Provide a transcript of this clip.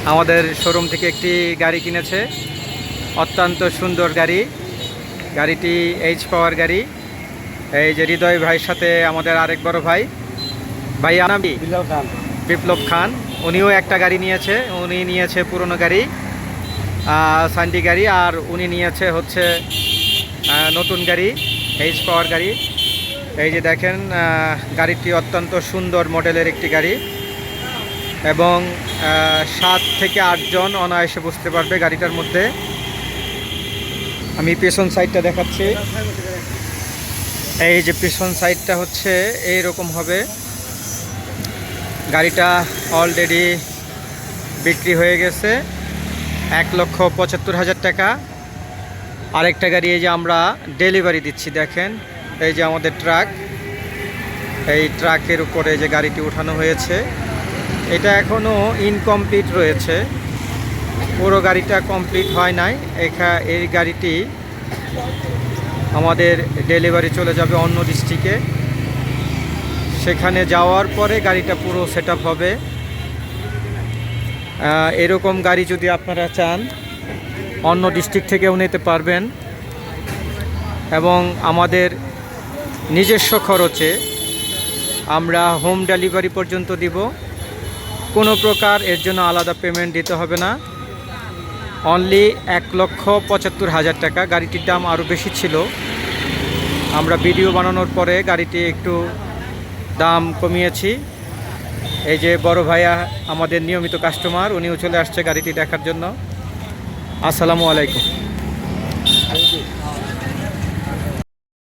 আমাদের শোরুম থেকে একটি গাড়ি কিনেছে, অত্যন্ত সুন্দর গাড়ি। গাড়িটি এইচ পাওয়ার গাড়ি। এই যে হৃদয় ভাইয়ের সাথে আমাদের আরেক বড় ভাই নামি বিপ্লব খান, উনিও একটা গাড়ি নিয়েছে। উনি নিয়েছে পুরনো গাড়ি, সান্ডি গাড়ি, আর উনি নিয়েছে হচ্ছে নতুন গাড়ি, এইচ পাওয়ার গাড়ি। এই যে দেখেন, গাড়িটি অত্যন্ত সুন্দর মডেলের একটি গাড়ি এবং 7 থেকে 8 জন অনায়াসে বসতে পারবে গাড়িটার মধ্যে। আমি পেছন সাইডটা দেখাচ্ছি। এই যে পেছন সাইডটা হচ্ছে এইরকম হবে। গাড়িটা অলরেডি বিক্রি হয়ে গেছে 1,75,000 টাকা। আরেকটা গাড়ি এই যে আমরা ডেলিভারি দিচ্ছি, দেখেন এই যে আমাদের ট্রাক, এই ট্রাকের উপরে যে গাড়িটি উঠানো হয়েছে, এটা এখনও ইনকমপ্লিট রয়েছে, পুরো গাড়িটা কমপ্লিট হয় নাই। এই গাড়িটি আমাদের ডেলিভারি চলে যাবে অন্য ডিস্ট্রিক্টে। সেখানে যাওয়ার পরে গাড়িটা পুরো সেট আপ হবে। এরকম গাড়ি যদি আপনারা চান অন্য ডিস্ট্রিক্ট থেকেও নিতে পারবেন এবং আমাদের নিজস্ব খরচে আমরা হোম ডেলিভারি পর্যন্ত দিব। কোনো প্রকার এর জন্য আলাদা পেমেন্ট দিতে হবে না। অনলি 1,75,000 টাকা। গাড়িটির দাম আরও বেশি ছিল, আমরা ভিডিও বানানোর পরে গাড়িটি একটু দাম কমিয়েছি। এই যে বড় ভাইয়া আমাদের নিয়মিত কাস্টমার, উনিও চলে আসছে গাড়িটি দেখার জন্য। আসসালামু আলাইকুম।